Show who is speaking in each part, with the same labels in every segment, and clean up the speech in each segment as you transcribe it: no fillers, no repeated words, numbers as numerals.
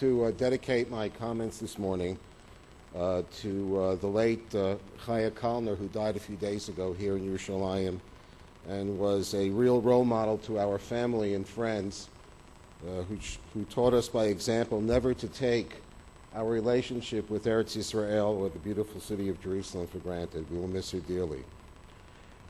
Speaker 1: To dedicate my comments this morning to the late Chaya Kalner, who died a few days ago here in Yerushalayim and was a real role model to our family and friends who taught us by example never to take our relationship with Eretz Yisrael or the beautiful city of Jerusalem for granted. We will miss her dearly.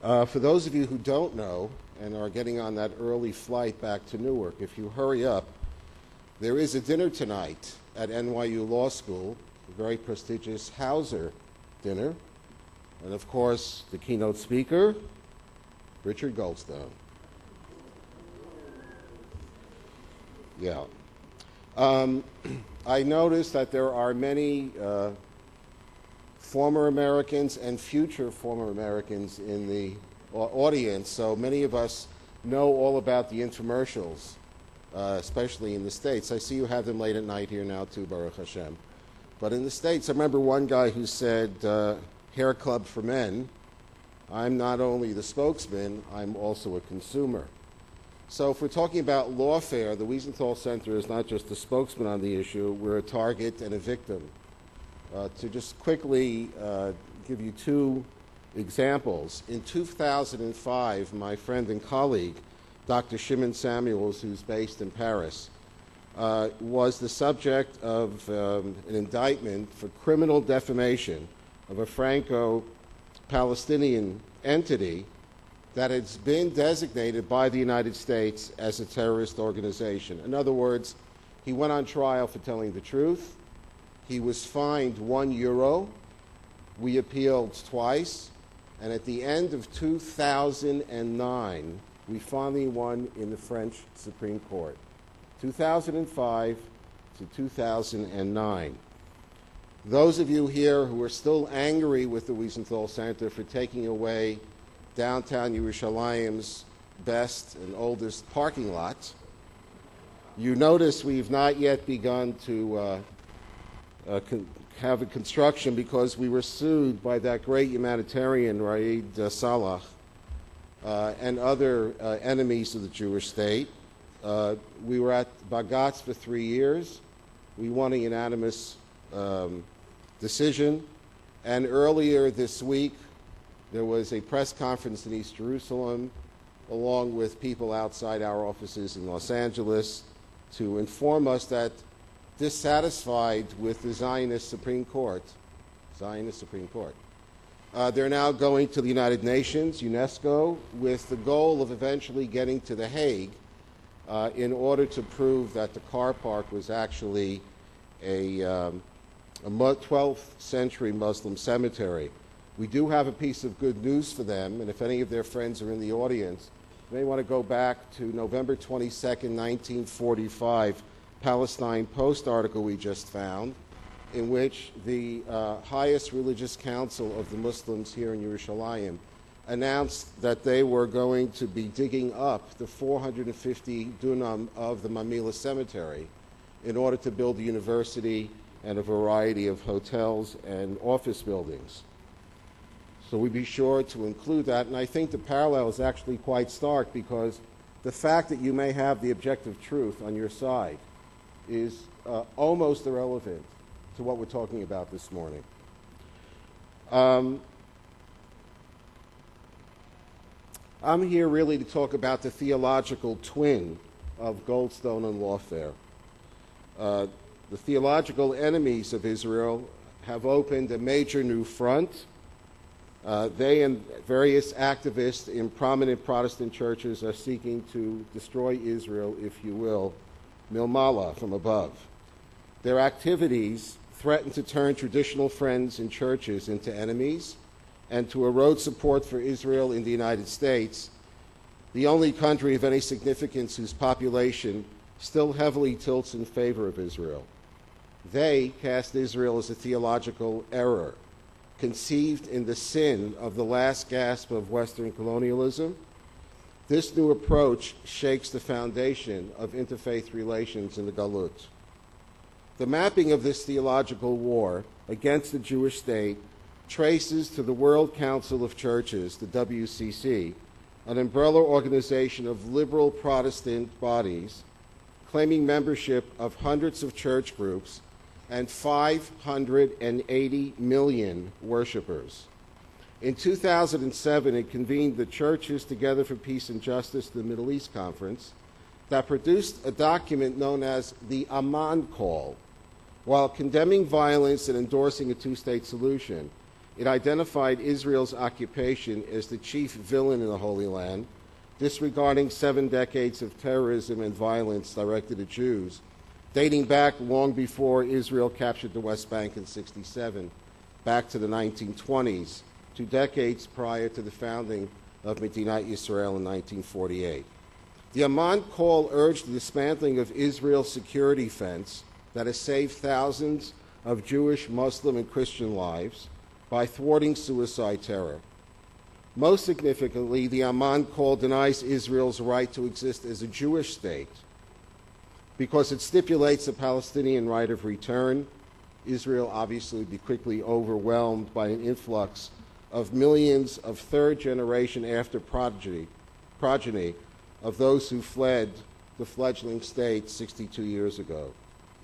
Speaker 1: For those of you who don't know and are getting on that early flight back to Newark, if you hurry up, there is a dinner tonight at NYU Law School, a very prestigious Hauser dinner, and of course the keynote speaker, Richard Goldstone. Yeah. I noticed that there are many former Americans and future former Americans in the audience, so many of us know all about the infomercials. Especially in the States. I see you have them late at night here now too, Baruch Hashem. But in the States, I remember one guy who said, hair club for men, I'm not only the spokesman, I'm also a consumer. So if we're talking about lawfare, the Wiesenthal Center is not just a spokesman on the issue, we're a target and a victim. To just quickly give you two examples, in 2005, my friend and colleague, Dr. Shimon Samuels, who's based in Paris, was the subject of an indictment for criminal defamation of a Franco-Palestinian entity that has been designated by the United States as a terrorist organization. In other words, he went on trial for telling the truth. He was fined €1. We appealed twice. And at the end of 2009, we finally won in the French Supreme Court, 2005 to 2009. Those of you here who are still angry with the Wiesenthal Center for taking away downtown Yerushalayim's best and oldest parking lot, you notice we've not yet begun to have a construction because we were sued by that great humanitarian, Raed Salah, and other enemies of the Jewish state. We were at Bagatz for 3 years. We won a unanimous decision. And earlier this week, there was a press conference in East Jerusalem, along with people outside our offices in Los Angeles, to inform us that, dissatisfied with the Zionist Supreme Court, they're now going to the United Nations, UNESCO, with the goal of eventually getting to The Hague in order to prove that the car park was actually a 12th century Muslim cemetery. We do have a piece of good news for them, and if any of their friends are in the audience, you may want to go back to November 22nd, 1945, Palestine Post article we just found, in which the highest religious council of the Muslims here in Yerushalayim announced that they were going to be digging up the 450 dunam of the Mamila Cemetery in order to build a university and a variety of hotels and office buildings. So we'd be sure to include that, and I think the parallel is actually quite stark because the fact that you may have the objective truth on your side is almost irrelevant to what we're talking about this morning. I'm here really to talk about the theological twin of Goldstone and lawfare. The theological enemies of Israel have opened a major new front. They and various activists in prominent Protestant churches are seeking to destroy Israel, if you will, milmala, from above. Their activities threaten to turn traditional friends in churches into enemies and to erode support for Israel in the United States, the only country of any significance whose population still heavily tilts in favor of Israel. They cast Israel as a theological error, conceived in the sin of the last gasp of Western colonialism. This new approach shakes the foundation of interfaith relations in the Galut. The mapping of this theological war against the Jewish state traces to the World Council of Churches, the WCC, an umbrella organization of liberal Protestant bodies claiming membership of hundreds of church groups and 580 million worshipers. In 2007, it convened the Churches Together for Peace and Justice, the Middle East Conference, that produced a document known as the Amman Call. While condemning violence and endorsing a two-state solution, it identified Israel's occupation as the chief villain in the Holy Land, disregarding 7 decades of terrorism and violence directed at Jews, dating back long before Israel captured the West Bank in 1967, back to the 1920s, 2 decades prior to the founding of Medinat Yisrael in 1948. The Amman Call urged the dismantling of Israel's security fence that has saved thousands of Jewish, Muslim, and Christian lives by thwarting suicide terror. Most significantly, the Amman Call denies Israel's right to exist as a Jewish state because it stipulates a Palestinian right of return. Israel obviously would be quickly overwhelmed by an influx of millions of third-generation after progeny of those who fled the fledgling state 62 years ago.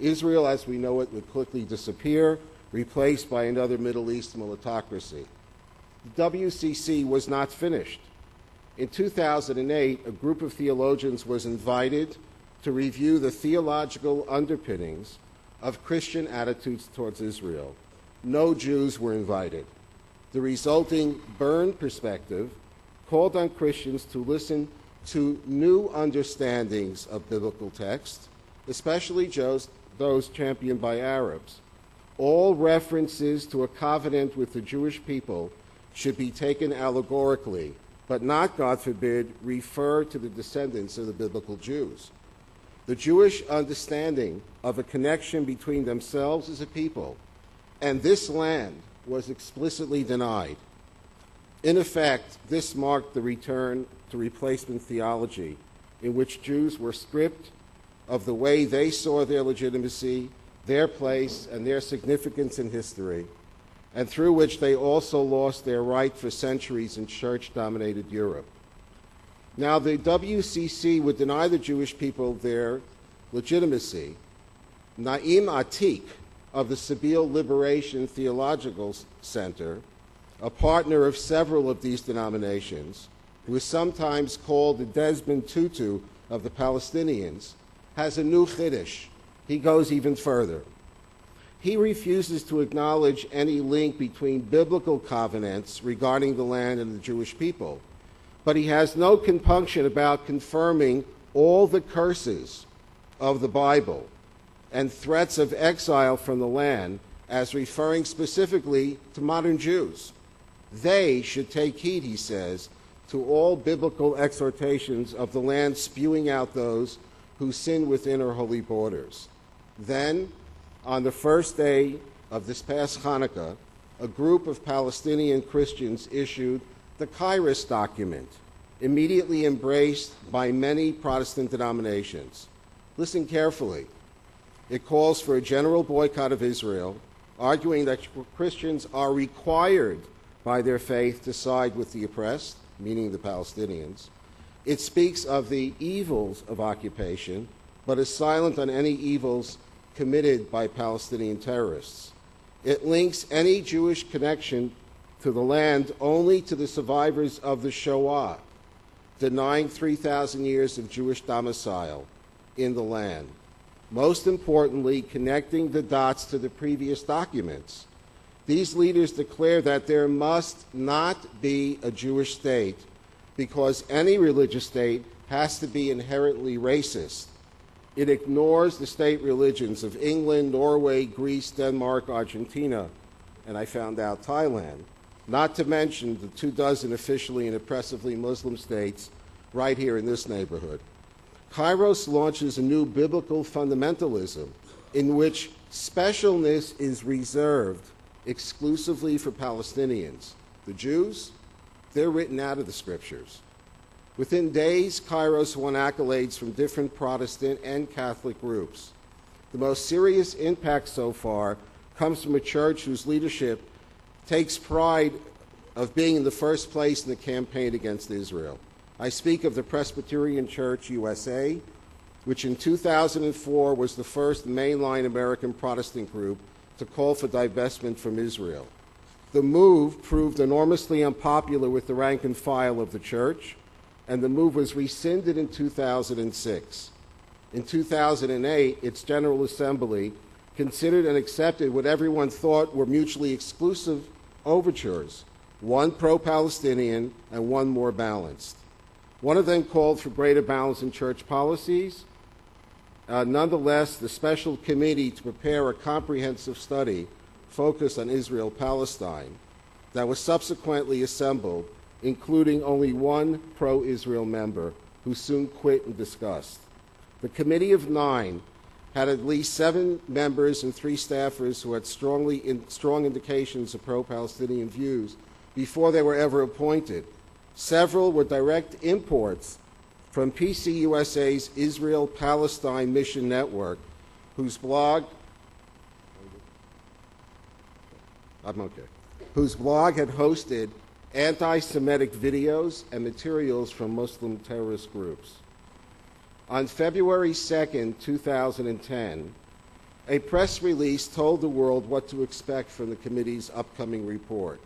Speaker 1: Israel, as we know it, would quickly disappear, replaced by another Middle East militocracy. The WCC was not finished. In 2008, a group of theologians was invited to review the theological underpinnings of Christian attitudes towards Israel. No Jews were invited. The resulting Bern perspective called on Christians to listen to new understandings of biblical text, especially those championed by Arabs. All references to a covenant with the Jewish people should be taken allegorically, but not, God forbid, refer to the descendants of the biblical Jews. The Jewish understanding of a connection between themselves as a people and this land was explicitly denied. In effect, this marked the return to replacement theology, in which Jews were stripped of the way they saw their legitimacy, their place, and their significance in history, and through which they also lost their right for centuries in church-dominated Europe. Now, the WCC would deny the Jewish people their legitimacy. Naim Atik of the Sabeel Liberation Theological Center, a partner of several of these denominations, who is sometimes called the Desmond Tutu of the Palestinians, has a new chiddush. He goes even further. He refuses to acknowledge any link between biblical covenants regarding the land and the Jewish people, but he has no compunction about confirming all the curses of the Bible and threats of exile from the land as referring specifically to modern Jews. They should take heed, he says, to all biblical exhortations of the land spewing out those who sin within her holy borders. Then, on the first day of this past Hanukkah, a group of Palestinian Christians issued the Kairos document, immediately embraced by many Protestant denominations. Listen carefully. It calls for a general boycott of Israel, arguing that Christians are required by their faith to side with the oppressed, meaning the Palestinians. It speaks of the evils of occupation, but is silent on any evils committed by Palestinian terrorists. It links any Jewish connection to the land only to the survivors of the Shoah, denying 3,000 years of Jewish domicile in the land. Most importantly, connecting the dots to the previous documents. These leaders declare that there must not be a Jewish state because any religious state has to be inherently racist. It ignores the state religions of England, Norway, Greece, Denmark, Argentina, and I found out Thailand, not to mention the 24 officially and oppressively Muslim states right here in this neighborhood. Kairos launches a new biblical fundamentalism in which specialness is reserved exclusively for Palestinians. The Jews, they're written out of the scriptures. Within days, Kairos won accolades from different Protestant and Catholic groups. The most serious impact so far comes from a church whose leadership takes pride of being in the first place in the campaign against Israel. I speak of the Presbyterian Church USA, which in 2004 was the first mainline American Protestant group to call for divestment from Israel. The move proved enormously unpopular with the rank and file of the church, and the move was rescinded in 2006. In 2008, its General Assembly considered and accepted what everyone thought were mutually exclusive overtures, one pro-Palestinian and one more balanced. One of them called for greater balance in church policies. Nonetheless, the special committee to prepare a comprehensive study focused on Israel-Palestine that was subsequently assembled, including only one pro-Israel member who soon quit in disgust. The Committee of 9 had at least 7 members and 3 staffers who had strong indications of pro-Palestinian views before they were ever appointed. Several were direct imports from PCUSA's Israel-Palestine Mission Network, whose blog had hosted anti-Semitic videos and materials from Muslim terrorist groups. On February 2, 2010, a press release told the world what to expect from the committee's upcoming report.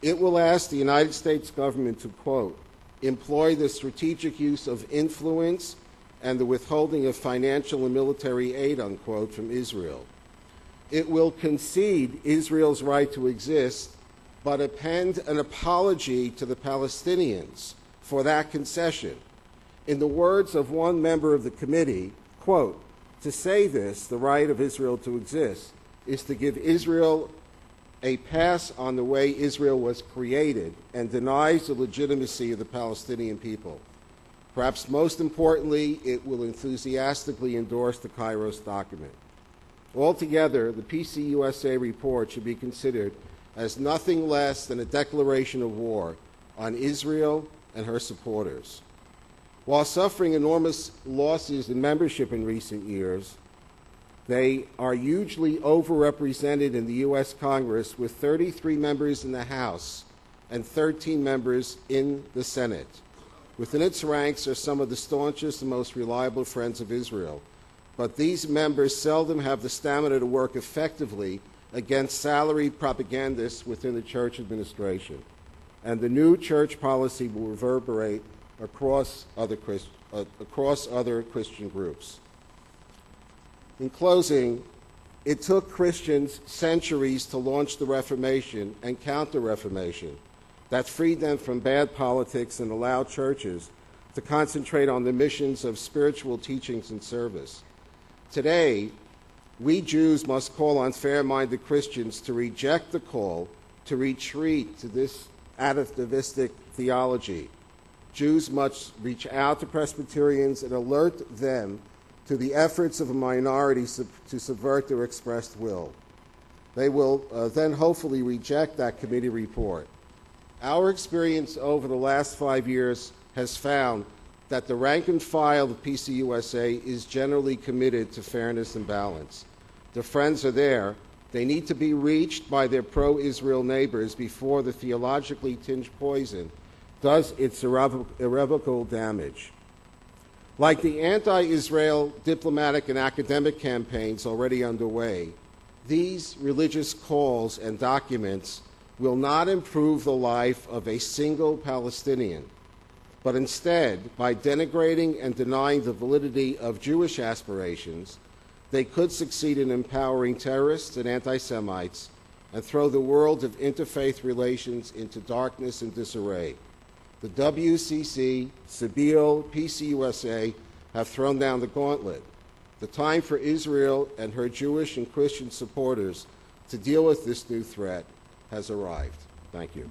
Speaker 1: It will ask the United States government to, quote, employ the strategic use of influence and the withholding of financial and military aid, unquote, from Israel. It will concede Israel's right to exist, but append an apology to the Palestinians for that concession. In the words of one member of the committee, quote, to say this, the right of Israel to exist, is to give Israel a pass on the way Israel was created and denies the legitimacy of the Palestinian people. Perhaps most importantly, it will enthusiastically endorse the Kairos document. Altogether, the PCUSA report should be considered as nothing less than a declaration of war on Israel and her supporters. While suffering enormous losses in membership in recent years, they are hugely overrepresented in the U.S. Congress, with 33 members in the House and 13 members in the Senate. Within its ranks are some of the staunchest and most reliable friends of Israel, but these members seldom have the stamina to work effectively against salaried propagandists within the church administration, and the new church policy will reverberate across other Christian groups. In closing, it took Christians centuries to launch the Reformation and Counter-Reformation that freed them from bad politics and allowed churches to concentrate on the missions of spiritual teachings and service. Today, we Jews must call on fair-minded Christians to reject the call to retreat to this atavistic theology. Jews must reach out to Presbyterians and alert them to the efforts of a minority to subvert their expressed will. They will then hopefully reject that committee report. Our experience over the last 5 years has found that the rank and file of PCUSA is generally committed to fairness and balance. The friends are there. They need to be reached by their pro-Israel neighbors before the theologically tinged poison does its irrevocable damage. Like the anti-Israel diplomatic and academic campaigns already underway, these religious calls and documents will not improve the life of a single Palestinian, but instead, by denigrating and denying the validity of Jewish aspirations, they could succeed in empowering terrorists and anti-Semites and throw the world of interfaith relations into darkness and disarray. The WCC, Sabeel, PCUSA have thrown down the gauntlet. The time for Israel and her Jewish and Christian supporters to deal with this new threat has arrived. Thank you.